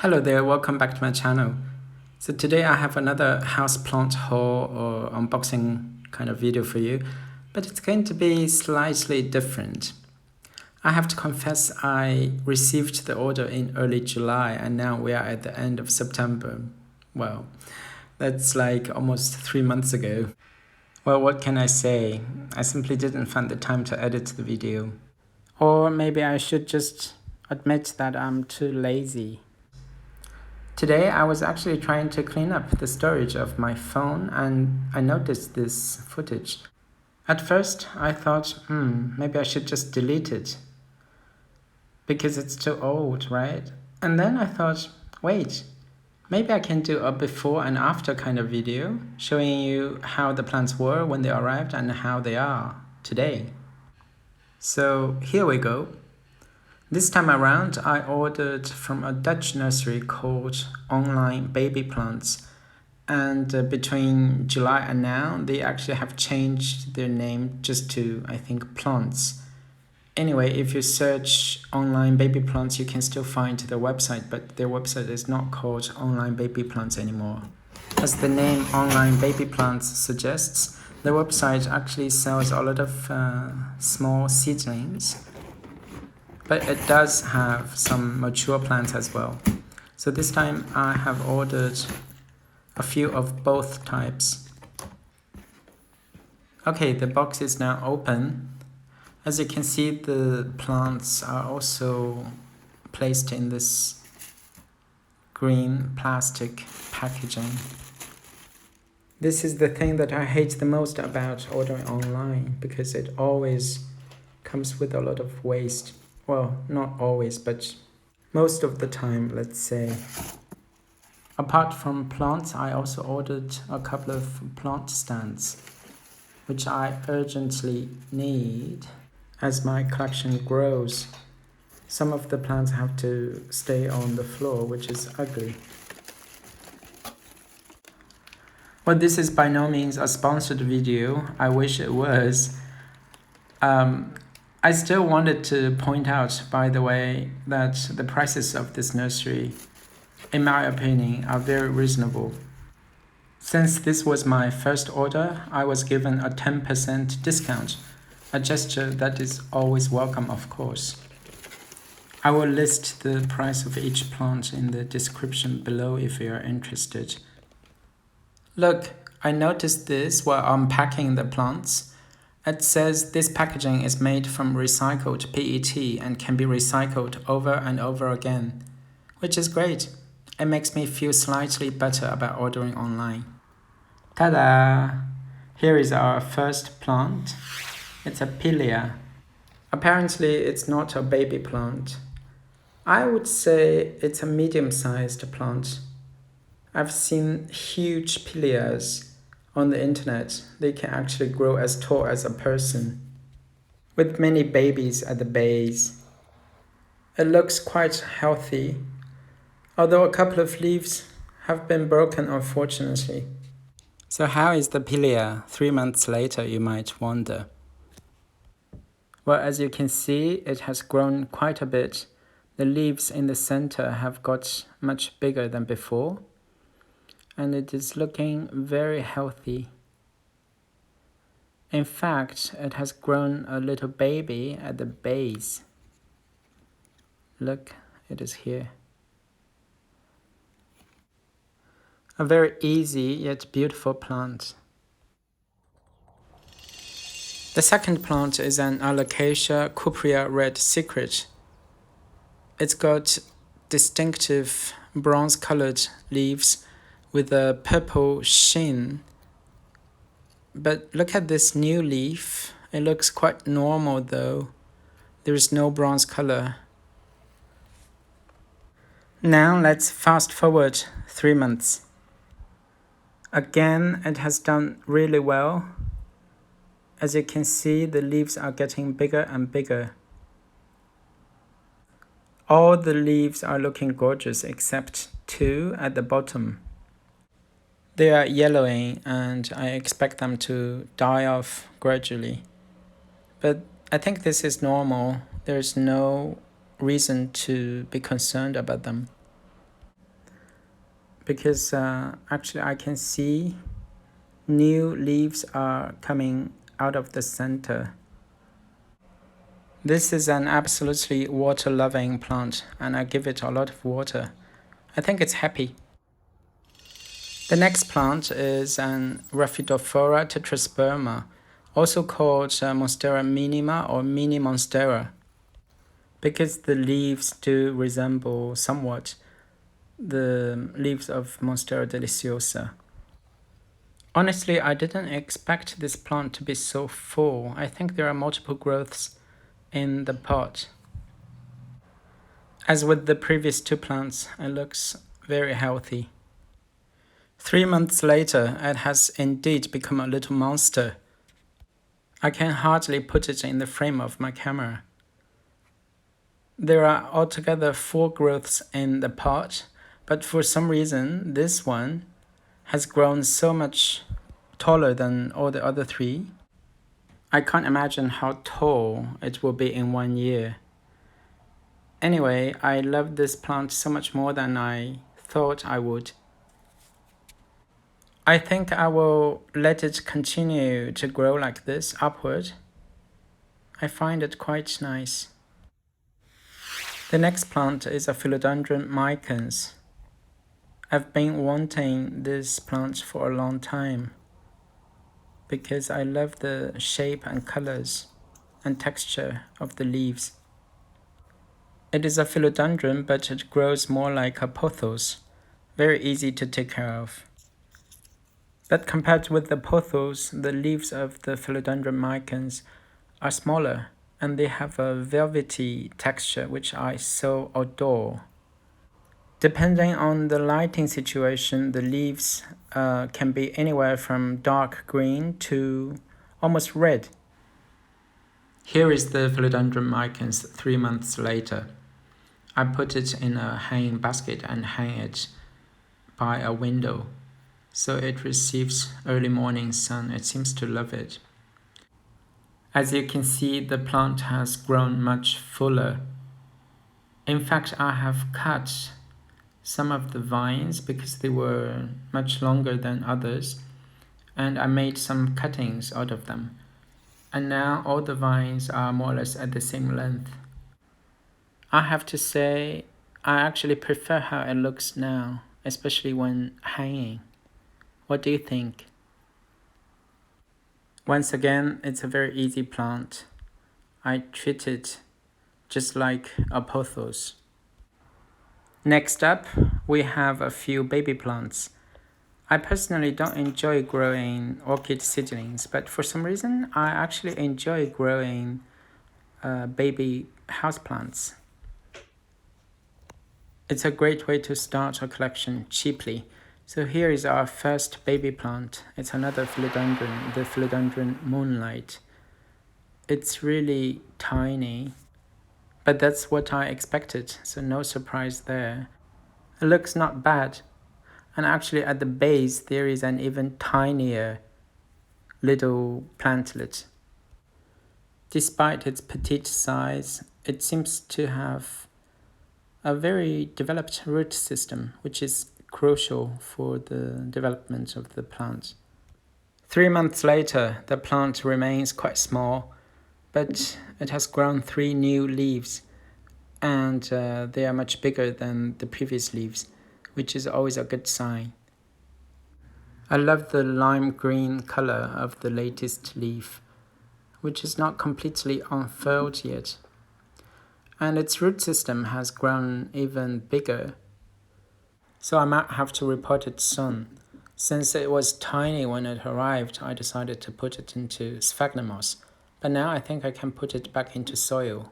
Hello there, welcome back to my channel. So today I have another houseplant haul or unboxing kind of video for you, but it's going to be slightly different. I have to confess I received the order in early July and now we are at the end of September. Well, that's like almost 3 months ago. Well, what can I say? I simply didn't find the time to edit the video. Or maybe I should just admit that I'm too lazy. Today I was actually trying to clean up the storage of my phone and I noticed this footage. At first I thought, maybe I should just delete it because it's too old, right? And then I thought, wait, maybe I can do a before and after kind of video showing you how the plants were when they arrived and how they are today. So here we go. This time around, I ordered from a Dutch nursery called Online Baby Plants, and between July and now, they actually have changed their name just to, I think, Plants. Anyway, if you search Online Baby Plants, you can still find their website, but their website is not called Online Baby Plants anymore. As the name Online Baby Plants suggests, the website actually sells a lot of small seedlings. But it does have some mature plants as well. So this time I have ordered a few of both types. Okay, the box is now open. As you can see, the plants are also placed in this green plastic packaging. This is the thing that I hate the most about ordering online, because it always comes with a lot of waste. Well, not always, but most of the time, let's say. Apart from plants, I also ordered a couple of plant stands, which I urgently need as my collection grows. Some of the plants have to stay on the floor, which is ugly. Well, this is by no means a sponsored video. I wish it was. I still wanted to point out, by the way, that the prices of this nursery, in my opinion, are very reasonable. Since this was my first order, I was given a 10% discount, a gesture that is always welcome, of course. I will list the price of each plant in the description below if you are interested. Look, I noticed this while unpacking the plants. It says this packaging is made from recycled PET and can be recycled over and over again, which is great. It makes me feel slightly better about ordering online. Ta-da! Here is our first plant. It's a Pillia. Apparently it's not a baby plant. I would say it's a medium-sized plant. I've seen huge Pillias on the internet. They can actually grow as tall as a person, with many babies at the base. It looks quite healthy, although a couple of leaves have been broken, unfortunately. So how is the Pillia 3 months later, you might wonder? Well, as you can see, it has grown quite a bit. The leaves in the center have got much bigger than before, and it is looking very healthy. In fact, it has grown a little baby at the base. Look, it is here. A very easy yet beautiful plant. The second plant is an Alocasia Cuprea Red Secret. It's got distinctive bronze-colored leaves with a purple sheen. But look at this new leaf. It looks quite normal though. There is no bronze color. Now let's fast forward 3 months. Again, it has done really well. As you can see, the leaves are getting bigger and bigger. All the leaves are looking gorgeous except 2 at the bottom. They are yellowing and I expect them to die off gradually. But I think this is normal. There's no reason to be concerned about them. because actually I can see new leaves are coming out of the center. This is an absolutely water-loving plant, and I give it a lot of water. I think it's happy. The next plant is an Rhaphidophora Tetrasperma, also called Monstera Minima or Mini Monstera, because the leaves do resemble somewhat the leaves of Monstera deliciosa. Honestly, I didn't expect this plant to be so full. I think there are multiple growths in the pot. As with the previous two plants, it looks very healthy. 3 months later, it has indeed become a little monster. I can hardly put it in the frame of my camera. There are altogether 4 growths in the pot, but for some reason, this one has grown so much taller than all the other 3. I can't imagine how tall it will be in 1 year. Anyway, I love this plant so much more than I thought I would. I think I will let it continue to grow like this upward. I find it quite nice. The next plant is a Philodendron Micans. I've been wanting this plant for a long time because I love the shape and colors and texture of the leaves. It is a philodendron, but it grows more like a pothos, very easy to take care of. But compared with the pothos, the leaves of the Philodendron Micans are smaller, and they have a velvety texture which I so adore. Depending on the lighting situation, the leaves can be anywhere from dark green to almost red. Here is the Philodendron Micans 3 months later. I put it in a hanging basket and hang it by a window, so it receives early morning sun. It seems to love it. As you can see, the plant has grown much fuller. In fact, I have cut some of the vines because they were much longer than others, and I made some cuttings out of them. And now all the vines are more or less at the same length. I have to say, I actually prefer how it looks now, especially when hanging. What do you think? Once again, it's a very easy plant. I treat it just like a pothos. Next up, we have a few baby plants. I personally don't enjoy growing orchid seedlings, but for some reason, I actually enjoy growing baby houseplants. It's a great way to start a collection cheaply. So here is our first baby plant. It's another philodendron, the Philodendron Moonlight. It's really tiny, but that's what I expected, so no surprise there. It looks not bad, and actually at the base there is an even tinier little plantlet. Despite its petite size, it seems to have a very developed root system, which is crucial for the development of the plant. 3 months later, the plant remains quite small, but it has grown 3 new leaves, and they are much bigger than the previous leaves, which is always a good sign. I love the lime green color of the latest leaf, which is not completely unfurled yet. And its root system has grown even bigger, so I might have to repot it soon. Since it was tiny when it arrived, I decided to put it into sphagnum moss, but now I think I can put it back into soil.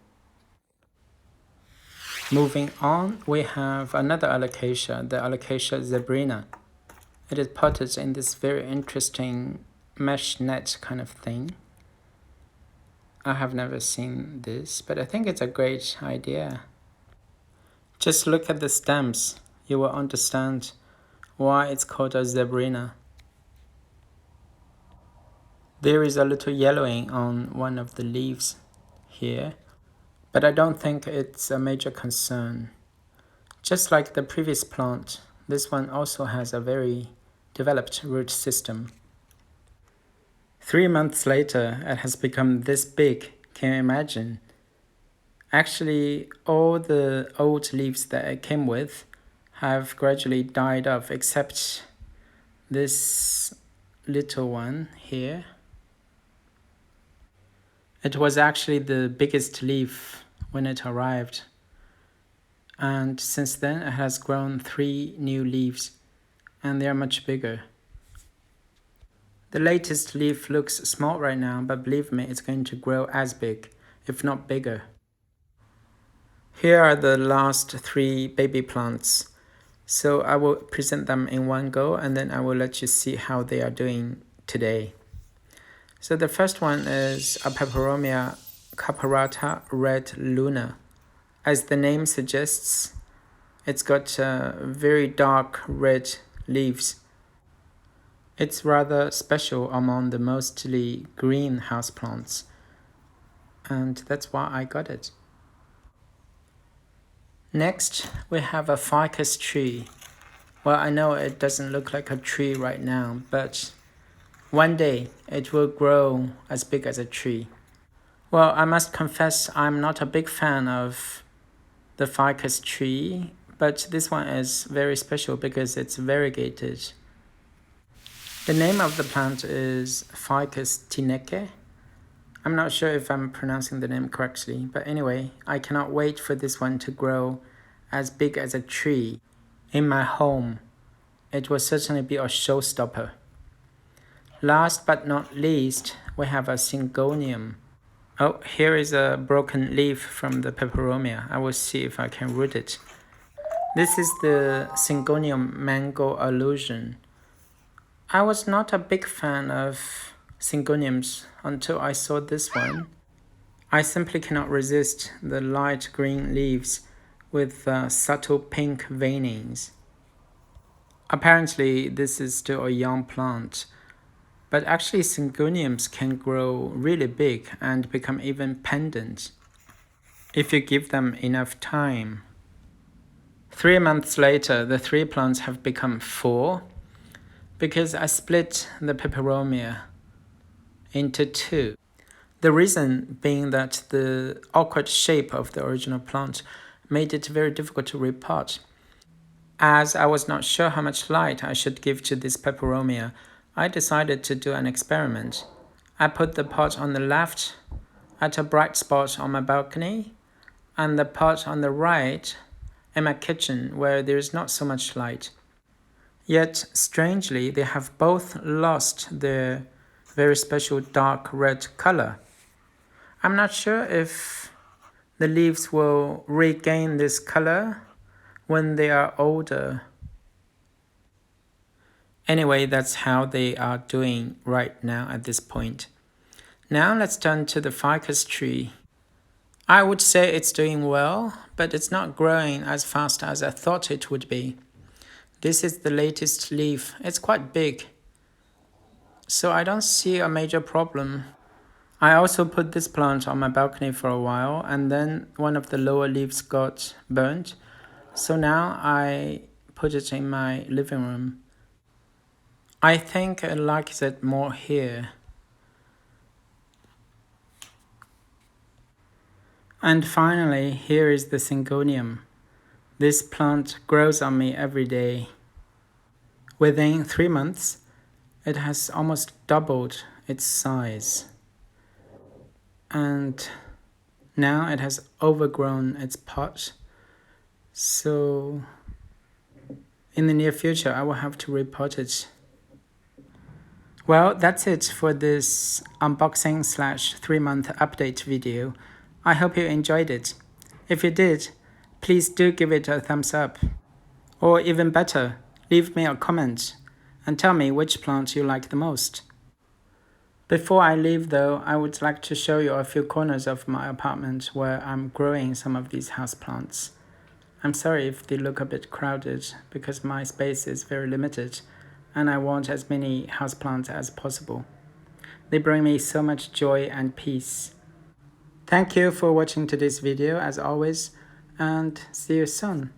Moving on, we have another alocasia, the alocasia Zebrina. It is potted in this very interesting mesh net kind of thing. I have never seen this, but I think it's a great idea. Just look at the stems. You will understand why it's called a Zebrina. There is a little yellowing on one of the leaves here, but I don't think it's a major concern. Just like the previous plant, This one also has a very developed root system. 3 months later, it has become this big. Can you imagine? Actually, all the old leaves that it came with have gradually died off, except this little one here. It was actually the biggest leaf when it arrived, and since then it has grown 3 new leaves, and they are much bigger. The latest leaf looks small right now, but believe me, it's going to grow as big, if not bigger. Here are the last 3 baby plants. So I will present them in one go, and then I will let you see how they are doing today. So the first one is a Peperomia Caperata Red Luna. As the name suggests, it's got very dark red leaves. It's rather special among the mostly green houseplants, and that's why I got it. Next, we have a ficus tree. Well, I know it doesn't look like a tree right now, but one day it will grow as big as a tree. Well, I must confess I'm not a big fan of the ficus tree, but this one is very special because it's variegated. The name of the plant is Ficus Tineke. I'm not sure if I'm pronouncing the name correctly, but anyway, I cannot wait for this one to grow as big as a tree in my home. It will certainly be a showstopper. Last but not least, we have a Syngonium. Oh, here is a broken leaf from the Peperomia. I will see if I can root it. This is the Syngonium mango Allusion. I was not a big fan of Syngoniums until I saw this one. I simply cannot resist the light green leaves with subtle pink veinings. Apparently, this is still a young plant, but actually Syngoniums can grow really big and become even pendant if you give them enough time. 3 months later, the 3 plants have become 4 because I split the Peperomia into 2. The reason being that the awkward shape of the original plant made it very difficult to repot. As I was not sure how much light I should give to this Peperomia, I decided to do an experiment. I put the pot on the left at a bright spot on my balcony, and the pot on the right in my kitchen where there is not so much light. Yet, strangely, they have both lost their very special dark red color. I'm not sure if the leaves will regain this color when they are older. Anyway, that's how they are doing right now at this point. Now let's turn to the ficus tree. I would say it's doing well, but it's not growing as fast as I thought it would be. This is the latest leaf. It's quite big, so I don't see a major problem. I also put this plant on my balcony for a while, and then one of the lower leaves got burnt, so now I put it in my living room. I think it likes it more here. And finally, here is the Syngonium. This plant grows on me every day. Within 3 months, it has almost doubled its size. And now it has overgrown its pot. So in the near future, I will have to repot it. Well, that's it for this unboxing / 3-month update video. I hope you enjoyed it. If you did, please do give it a thumbs up. Or even better, leave me a comment and tell me which plant you like the most. Before I leave though, I would like to show you a few corners of my apartment where I'm growing some of these houseplants. I'm sorry if they look a bit crowded because my space is very limited and I want as many houseplants as possible. They bring me so much joy and peace. Thank you for watching today's video as always, and see you soon.